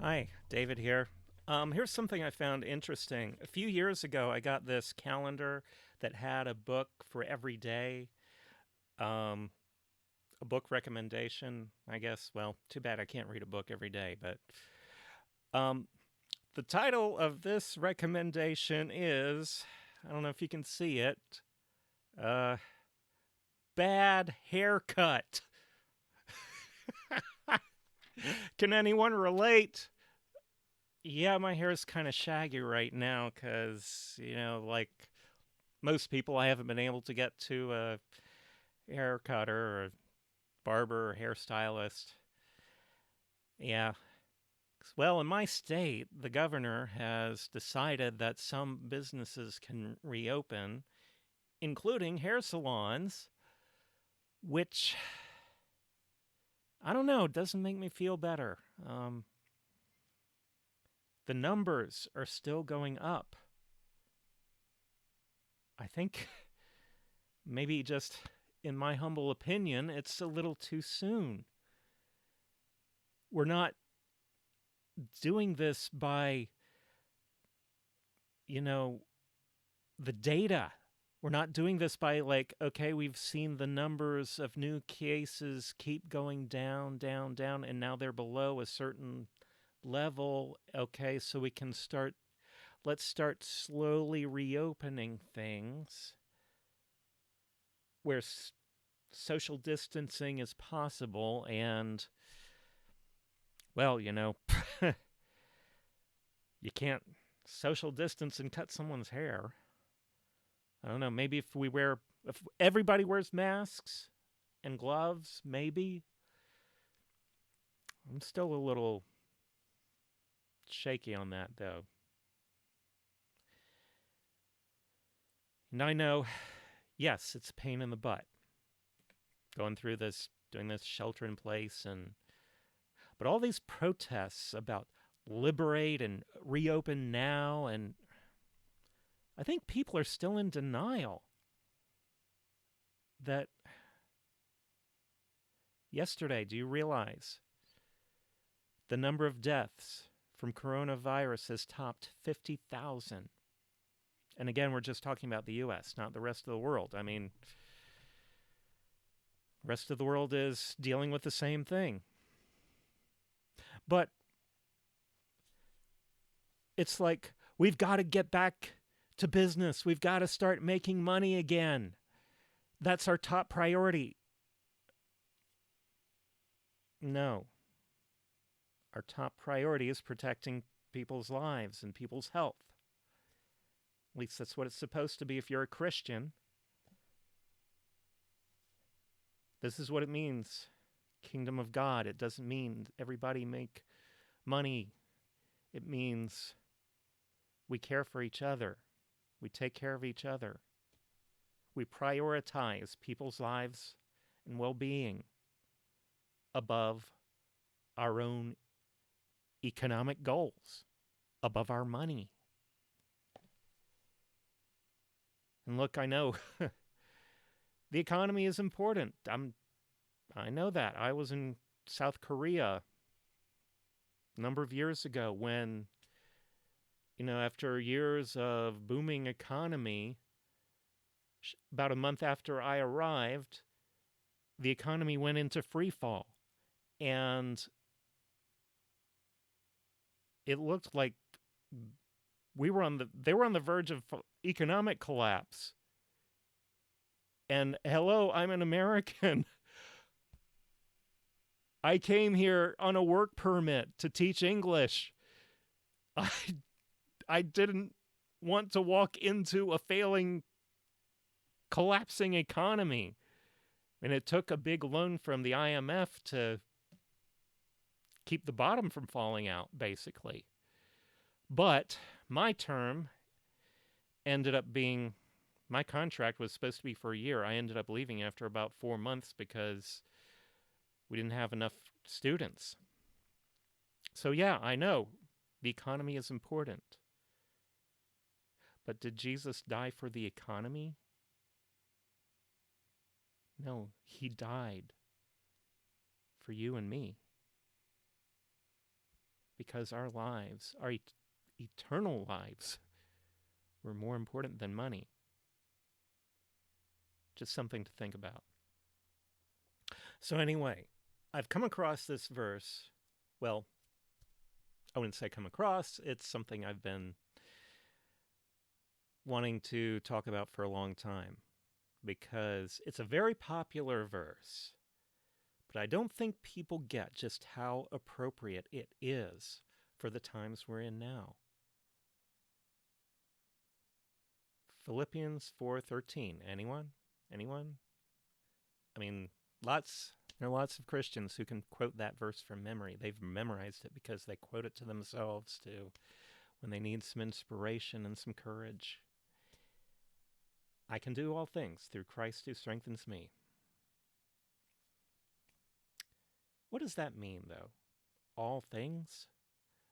Hi, David here. Here's something I found interesting. A few years ago, I got this calendar that had a book for every day, um, a book recommendation, I guess. Well, too bad I can't read a book every day, but um, the title of this recommendation is I don't know if you can see it uh, Bad Haircut. Can anyone relate? Yeah, my hair is kind of shaggy right now because, like most people, I haven't been able to get to a haircutter or barber or hairstylist. Yeah. Well, in my state, the governor has decided that some businesses can reopen, including hair salons, which I don't know, doesn't make me feel better. The numbers are still going up. I think maybe just in my humble opinion, it's a little too soon. We're not doing this by, you know, the data. We're not doing this by, like, okay, we've seen the numbers of new cases keep going down, down, down, and now they're below a certain level. Okay, so we can let's start slowly reopening things where social distancing is possible. And, well, you can't social distance and cut someone's hair. I don't know. Maybe if everybody wears masks and gloves, maybe. I'm still a little shaky on that, though. And I know, yes, it's a pain in the butt going through this, doing this shelter in place, but all these protests about liberate and reopen now, and I think people are still in denial that yesterday, do you realize the number of deaths from coronavirus has topped 50,000? And again, we're just talking about the US, not the rest of the world. I mean, the rest of the world is dealing with the same thing. But it's like we've got to get back to business. We've got to start making money again. That's our top priority. No. Our top priority is protecting people's lives and people's health. At least that's what it's supposed to be if you're a Christian. This is what it means. Kingdom of God. It doesn't mean everybody make money. It means we care for each other. We take care of each other. We prioritize people's lives and well being above our own economic goals, above our money. And look, I know the economy is important. I know that. I was in South Korea a number of years ago when, after years of booming economy, about a month after I arrived, the economy went into free fall. And it looked like they were on the verge of economic collapse. And hello, I'm an American. I came here on a work permit to teach English. I I didn't want to walk into a failing, collapsing economy. And it took a big loan from the IMF to keep the bottom from falling out, basically. But my term ended up being my contract was supposed to be for a year. I ended up leaving after about 4 months because we didn't have enough students. So, yeah, I know the economy is important. But did Jesus die for the economy? No, he died for you and me. because our lives, our eternal lives, were more important than money. Just something to think about. So anyway, I've come across this verse. Well, I wouldn't say come across. It's something I've been wanting to talk about for a long time because it's a very popular verse. But I don't think people get just how appropriate it is for the times we're in now. Philippians 4:13. Anyone? I mean, there are lots of Christians who can quote that verse from memory. They've memorized it because they quote it to themselves too when they need some inspiration and some courage. I can do all things through Christ who strengthens me. What does that mean, though? All things?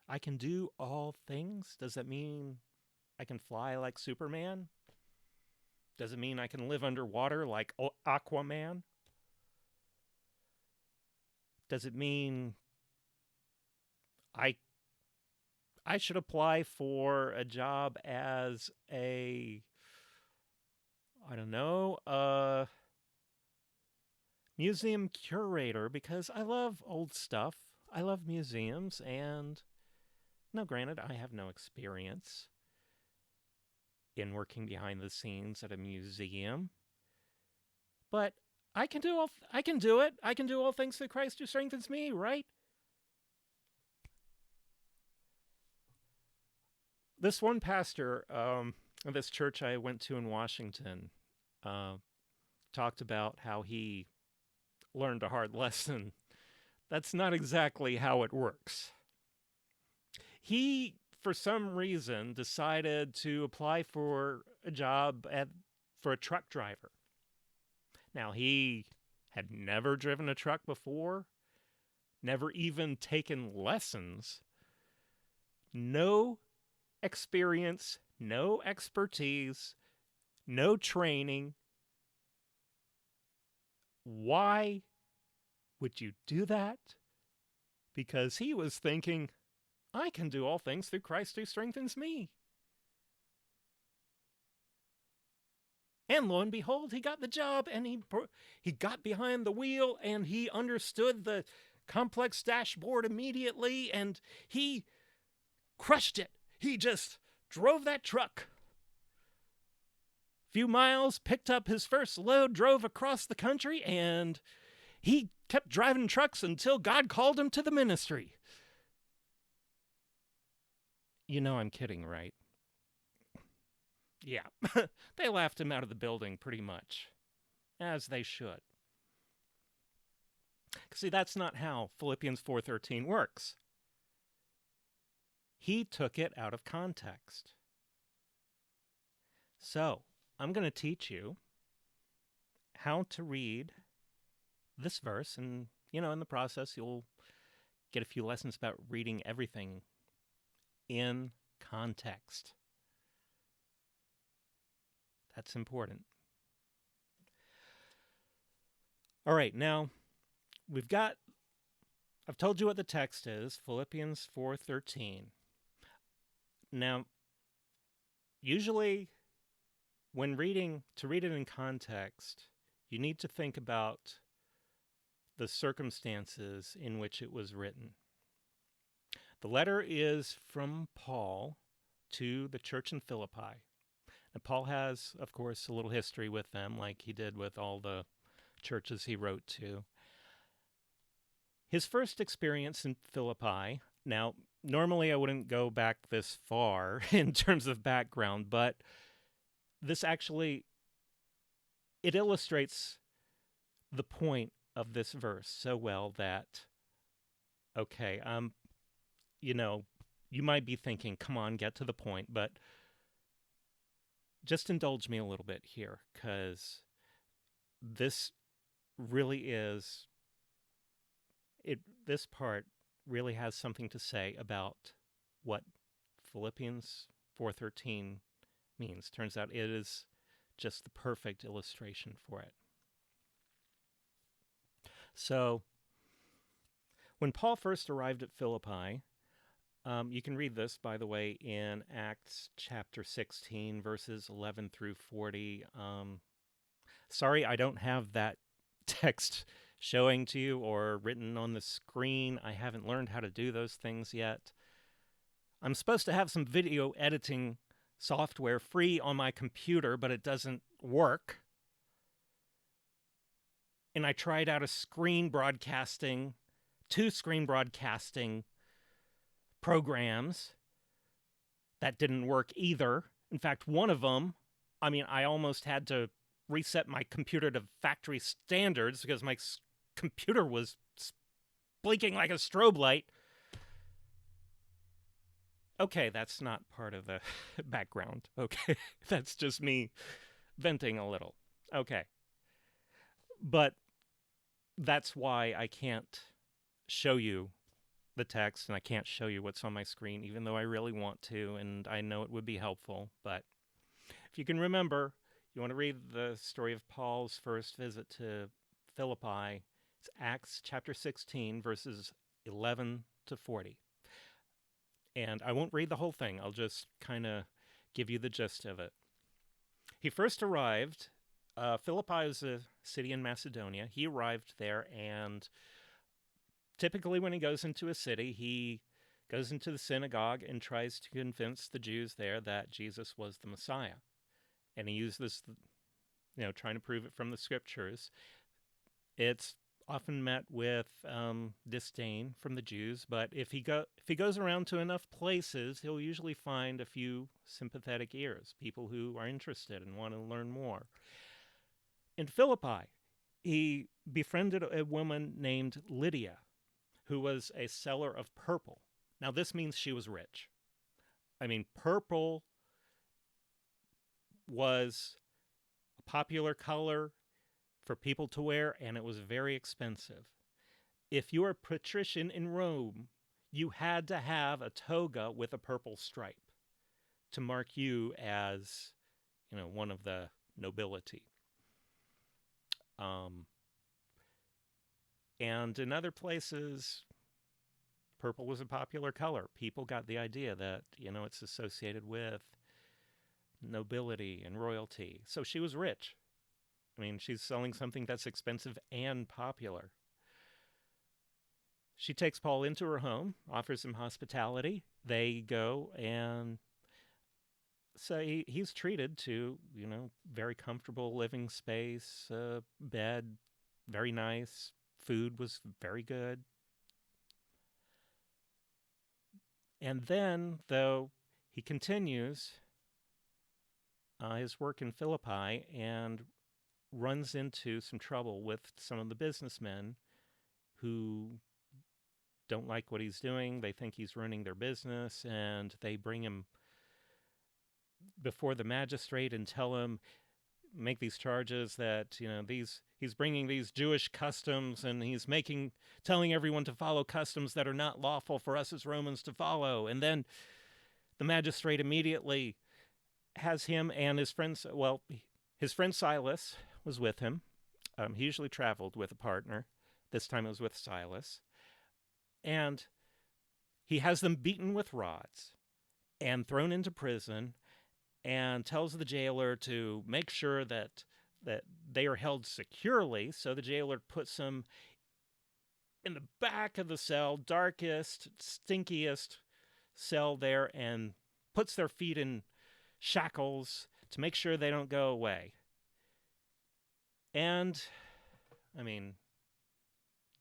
I can do all things? Does that mean I can fly like Superman? Does it mean I can live underwater like Aquaman? Does it mean I should apply for a job as a museum curator because I love old stuff. I love museums, and now granted, I have no experience in working behind the scenes at a museum, but I can do it. I can do all things through Christ who strengthens me, right? This one pastor of this church I went to in Washington talked about how he learned a hard lesson. That's not exactly how it works. He, for some reason, decided to apply for a job for a truck driver. Now, he had never driven a truck before, never even taken lessons, no experience, no expertise, no training. Why would you do that? Because he was thinking, I can do all things through Christ who strengthens me. And lo and behold, he got the job, and he got behind the wheel, and he understood the complex dashboard immediately, and he crushed it. He just drove that truck. Few miles, picked up his first load, drove across the country, and he kept driving trucks until God called him to the ministry. You know I'm kidding, right? Yeah, they laughed him out of the building pretty much, as they should. See, that's not how Philippians 4:13 works. He took it out of context. So, I'm going to teach you how to read this verse, and, in the process, you'll get a few lessons about reading everything in context. That's important. All right, now, I've told you what the text is, Philippians 4:13. Now, usually, when to read it in context, you need to think about the circumstances in which it was written. The letter is from Paul to the church in Philippi. And Paul has, of course, a little history with them, like he did with all the churches he wrote to. His first experience in Philippi, now, normally I wouldn't go back this far in terms of background, but this actually, it illustrates the point of this verse so well that, okay, you might be thinking, come on, get to the point, but just indulge me a little bit here, because this really is, this part really has something to say about what Philippians 4:13 means. Turns out it is just the perfect illustration for it. So, when Paul first arrived at Philippi, You can read this, by the way, in Acts chapter 16, verses 11 through 40. Sorry, I don't have that text showing to you or written on the screen. I haven't learned how to do those things yet. I'm supposed to have some video editing software free on my computer, but it doesn't work. And I tried out two screen broadcasting programs. That didn't work either. In fact, one of them, I almost had to reset my computer to factory standards because my computer was blinking like a strobe light. Okay, that's not part of the background. Okay, that's just me venting a little. Okay. But that's why I can't show you the text and I can't show you what's on my screen, even though I really want to, and I know it would be helpful. But if you can remember, you want to read the story of Paul's first visit to Philippi. It's Acts chapter 16, verses 11 to 40. And I won't read the whole thing. I'll just kind of give you the gist of it. He first arrived. Philippi is a city in Macedonia. He arrived there, and typically when he goes into a city, he goes into the synagogue and tries to convince the Jews there that Jesus was the Messiah. And he used this, trying to prove it from the scriptures. It's often met with disdain from the Jews, but if he goes around to enough places, he'll usually find a few sympathetic ears, people who are interested and want to learn more. In Philippi, he befriended a woman named Lydia, who was a seller of purple. Now, this means she was rich. Purple was a popular color for people to wear, and it was very expensive. If you were a patrician in Rome, you had to have a toga with a purple stripe to mark you as, one of the nobility. And in other places, purple was a popular color. People got the idea that, it's associated with nobility and royalty. So she was rich. She's selling something that's expensive and popular. She takes Paul into her home, offers him hospitality. They go, and so he's treated to, very comfortable living space, bed, very nice. Food was very good. And then, though, he continues his work in Philippi and runs into some trouble with some of the businessmen who don't like what he's doing. They think he's ruining their business, and they bring him before the magistrate and make these charges that, he's bringing these Jewish customs, and he's telling everyone to follow customs that are not lawful for us as Romans to follow. And then the magistrate immediately has him and his friends, his friend Silas was with him. He usually traveled with a partner. This time it was with Silas. And he has them beaten with rods and thrown into prison, and tells the jailer to make sure that they are held securely. So the jailer puts them in the back of the cell, darkest, stinkiest cell there, and puts their feet in shackles to make sure they don't go away. And,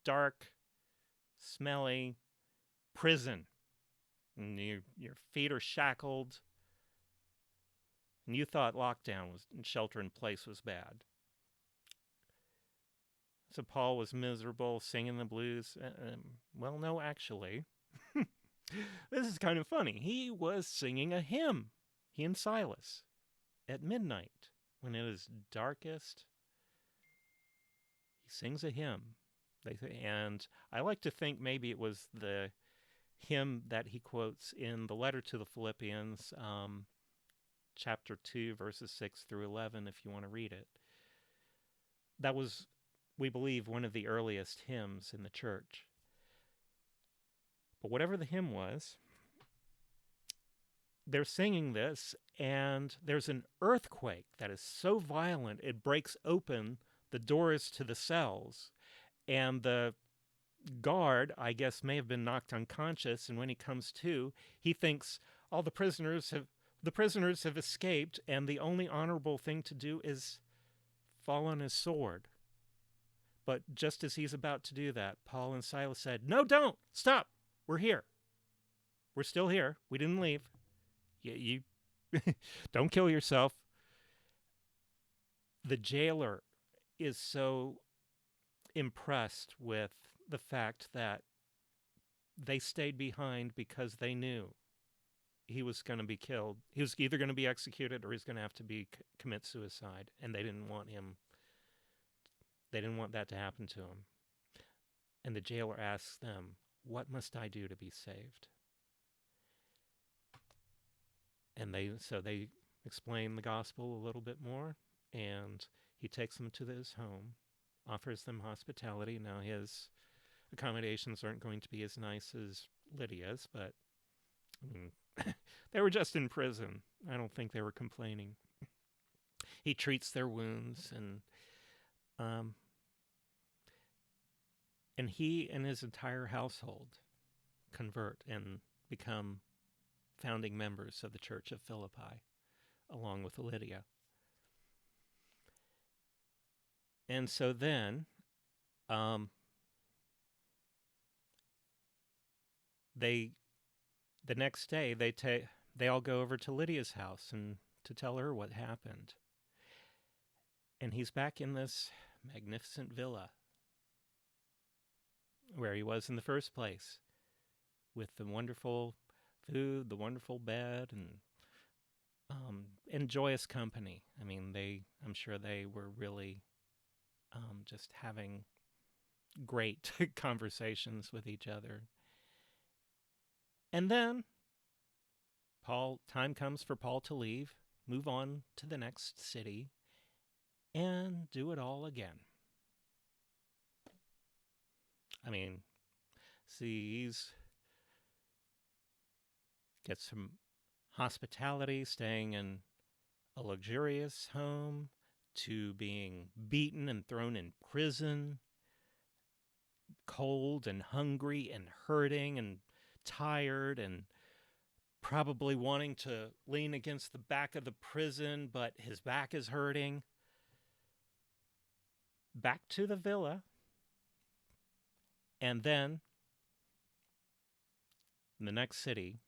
dark, smelly prison. And your feet are shackled. And you thought lockdown and shelter in place was bad. So Paul was miserable, singing the blues. Well, no, actually. This is kind of funny. He was singing a hymn, he and Silas, at midnight when it is darkest. He sings a hymn. And I like to think maybe it was the hymn that he quotes in the letter to the Philippians, chapter 2, verses 6 through 11, if you want to read it. That was, we believe, one of the earliest hymns in the church. But whatever the hymn was, they're singing this, and there's an earthquake that is so violent it breaks open the doors to the cells, and the guard, I guess, may have been knocked unconscious, and when he comes to, he thinks all the prisoners have escaped, and the only honorable thing to do is fall on his sword. But just as he's about to do that, Paul and Silas said, "No, don't! Stop! We're here. We're still here. We didn't leave. You don't kill yourself." The jailer is so impressed with the fact that they stayed behind because they knew he was going to be killed. He was either going to be executed or he's going to have to commit suicide, and they didn't want that to happen to him. And the jailer asks them, "What must I do to be saved?" And they explain the gospel a little bit more, and he takes them to his home, offers them hospitality. Now, his accommodations aren't going to be as nice as Lydia's, but I mean, they were just in prison. I don't think they were complaining. He treats their wounds, and he and his entire household convert and become founding members of the Church of Philippi, along with Lydia. And so then, the next day they all go over to Lydia's house and to tell her what happened. And he's back in this magnificent villa where he was in the first place, with the wonderful food, the wonderful bed, and joyous company. I mean, I'm sure they were really just having great conversations with each other. And then time comes for Paul to leave, move on to the next city, and do it all again. I mean, see, gets some hospitality, staying in a luxurious home, to being beaten and thrown in prison, cold and hungry and hurting and tired and probably wanting to lean against the back of the prison, but his back is hurting. Back to the villa. And then, in the next city,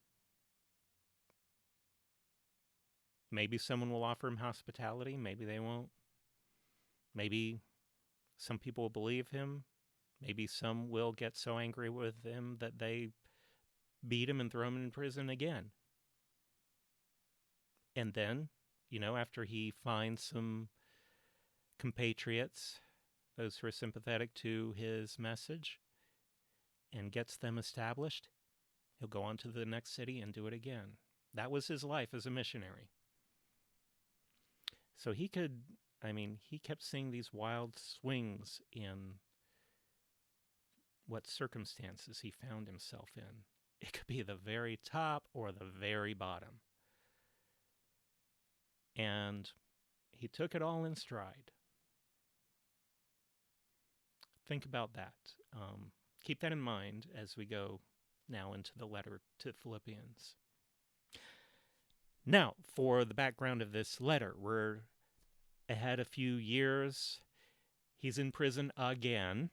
maybe someone will offer him hospitality. Maybe they won't. Maybe some people will believe him. Maybe some will get so angry with him that they beat him and throw him in prison again. And then, after he finds some compatriots, those who are sympathetic to his message, and gets them established, he'll go on to the next city and do it again. That was his life as a missionary. So he kept seeing these wild swings in what circumstances he found himself in. It could be the very top or the very bottom. And he took it all in stride. Think about that. Keep that in mind as we go now into the letter to Philippians. Now, for the background of this letter, we're ahead a few years. He's in prison again.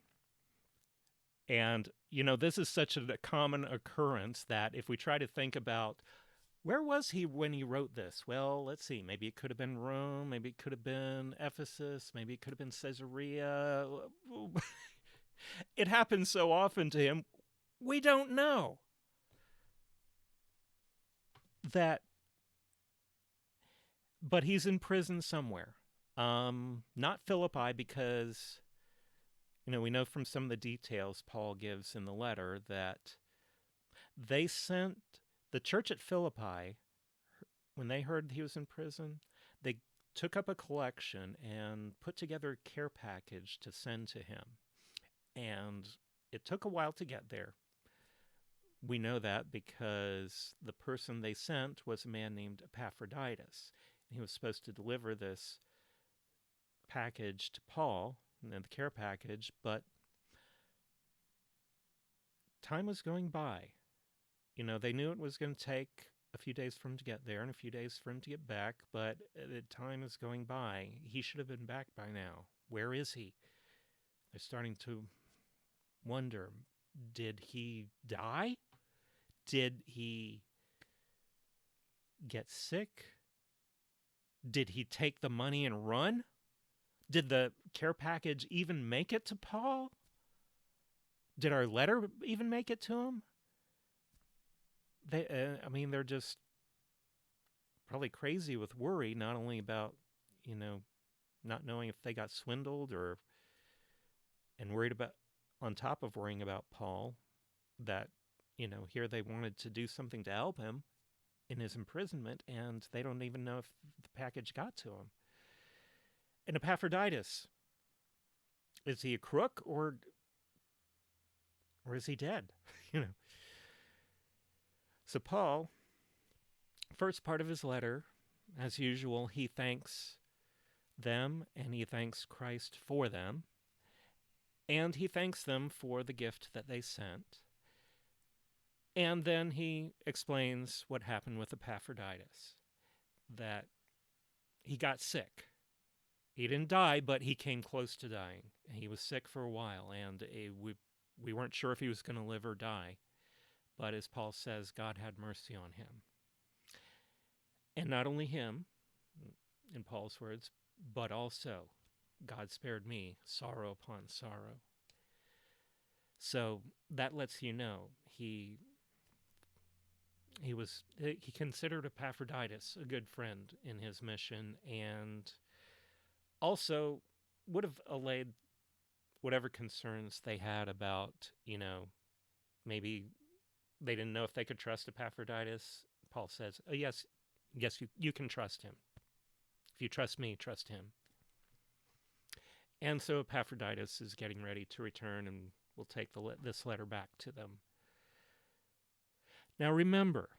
And, this is such a common occurrence that if we try to think about, where was he when he wrote this? Well, let's see. Maybe it could have been Rome. Maybe it could have been Ephesus. Maybe it could have been Caesarea. It happens so often to him, we don't know. But he's in prison somewhere. Not Philippi, because, we know from some of the details Paul gives in the letter that they sent the church at Philippi, when they heard he was in prison, they took up a collection and put together a care package to send to him. And it took a while to get there. We know that because the person they sent was a man named Epaphroditus. He was supposed to deliver this package to Paul, the care package, but time was going by. They knew it was going to take a few days for him to get there and a few days for him to get back, but the time is going by. He should have been back by now. Where is he? They're starting to wonder, did he die? Did he get sick? Did he take the money and run? Did the care package even make it to Paul? Did our letter even make it to him? They're just probably crazy with worry, not only about, not knowing if they got swindled and worried about, on top of worrying about Paul, that, here they wanted to do something to help him in his imprisonment, and they don't even know if the package got to him. And Epaphroditus, is he a crook or is he dead? So Paul, first part of his letter, as usual, he thanks them and he thanks Christ for them, and he thanks them for the gift that they sent. And then he explains what happened with Epaphroditus, that he got sick. He didn't die, but he came close to dying. He was sick for a while, and we weren't sure if he was going to live or die. But as Paul says, God had mercy on him. And not only him, in Paul's words, but also God spared me sorrow upon sorrow. So that lets you know he considered Epaphroditus a good friend in his mission, and also would have allayed whatever concerns they had about, maybe they didn't know if they could trust Epaphroditus. Paul says, oh, yes, you can trust him. If you trust me, trust him. And so Epaphroditus is getting ready to return, and we'll take this letter back to them. Now remember,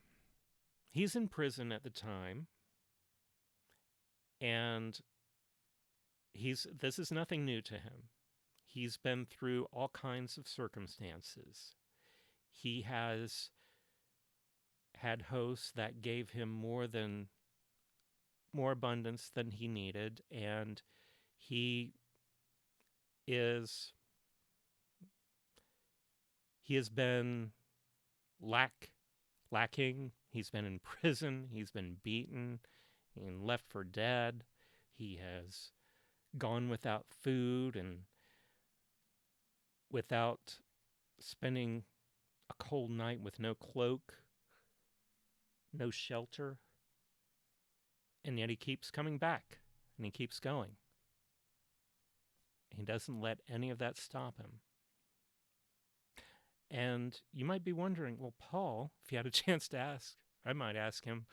he's in prison at the time, and this is nothing new to him. He's been through all kinds of circumstances. He has had hosts that gave him more abundance than he needed, and he has been lacking. He's been in prison. He's been beaten and left for dead. He has gone without food and without spending a cold night with no cloak, no shelter. And yet he keeps coming back, and he keeps going. He doesn't let any of that stop him. And you might be wondering, well, Paul, if you had a chance to ask, I might ask him,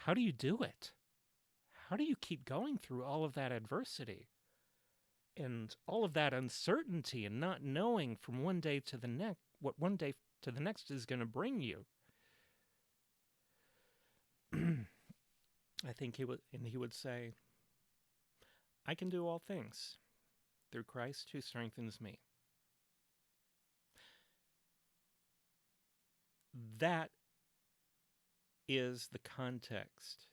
how do you do it? How do you keep going through all of that adversity and all of that uncertainty and not knowing from one day to the next what one day to the next is going to bring you? I think he would say, I can do all things through Christ who strengthens me. That is the context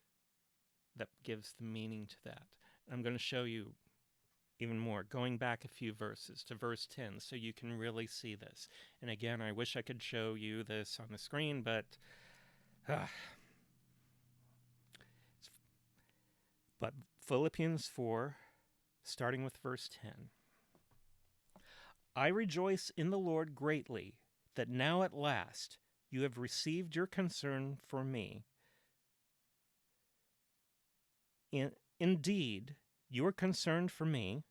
that gives the meaning to that. I'm going to show you even more, going back a few verses to verse 10 so you can really see this. And again, I wish I could show you this on the screen, but Philippians 4, starting with verse 10. I rejoice in the Lord greatly that now at last you have received your concern for me. Indeed, you were concerned for me,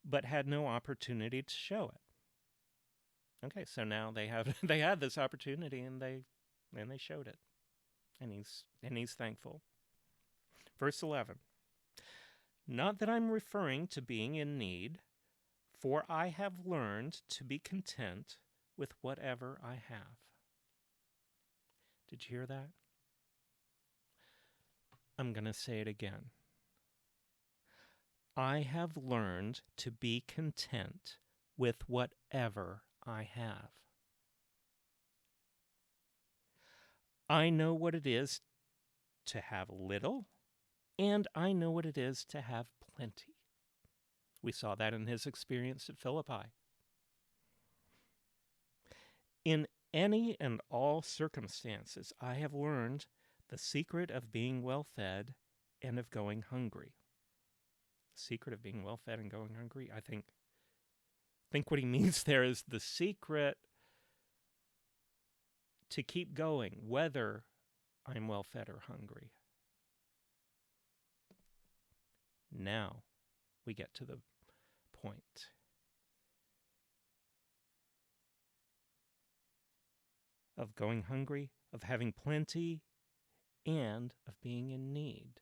but had no opportunity to show it. Okay, so now they had this opportunity, and they showed it, and he's thankful. Verse 11. Not that I'm referring to being in need, for I have learned to be content with whatever I have. Did you hear that? I'm going to say it again. I have learned to be content with whatever I have. I know what it is to have little, and I know what it is to have plenty. We saw that in his experience at Philippi. In any and all circumstances, I have learned the secret of being well-fed and of going hungry. The secret of being well-fed and going hungry, I think what he means there is the secret to keep going, whether I'm well-fed or hungry. Now we get to the point. Of going hungry, of having plenty, and of being in need.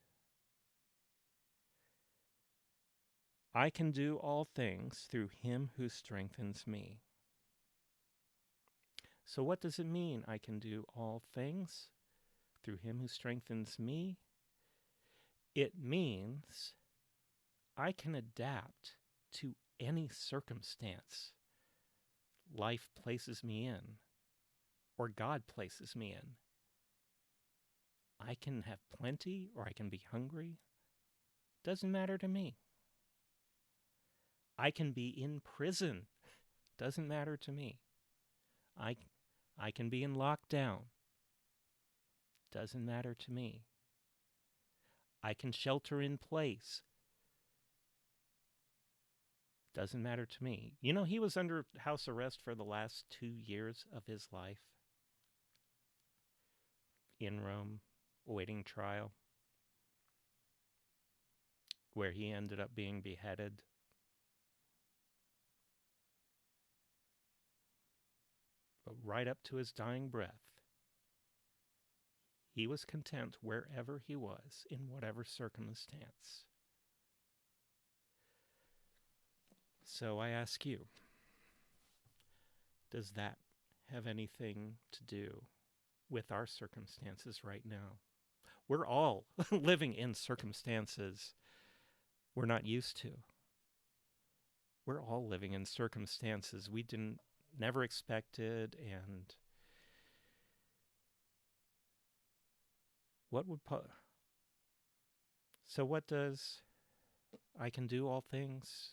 I can do all things through him who strengthens me. So what does it mean, I can do all things through him who strengthens me? It means I can adapt to any circumstance life places me in, or God places me in. I can have plenty, or I can be hungry. Doesn't matter to me. I can be in prison. Doesn't matter to me. I can be in lockdown. Doesn't matter to me. I can shelter in place. Doesn't matter to me. You know, he was under house arrest for the last 2 years of his life. In Rome, awaiting trial, where he ended up being beheaded. But right up to his dying breath, he was content wherever he was, in whatever circumstance. So I ask you, does that have anything to do with our circumstances right now? We're all living in circumstances we're not used to. We're all living in circumstances we never expected, and so what does I can do all things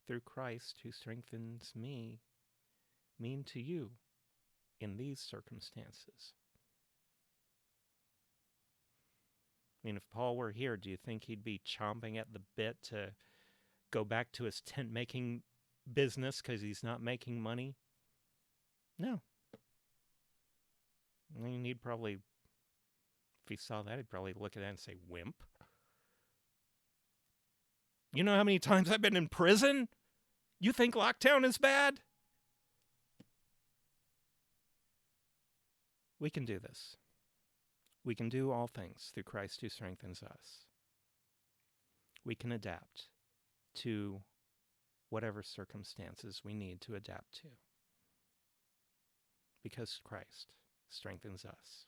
through Christ who strengthens me mean to you in these circumstances? I mean, if Paul were here, do you think he'd be chomping at the bit to go back to his tent-making business because he's not making money? No. I mean, he'd probably, if he saw that, he'd probably look at that and say, wimp. You know how many times I've been in prison? You think lockdown is bad? We can do this. We can do all things through Christ who strengthens us. We can adapt to whatever circumstances we need to adapt to, because Christ strengthens us.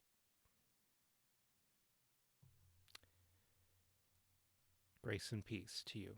Grace and peace to you.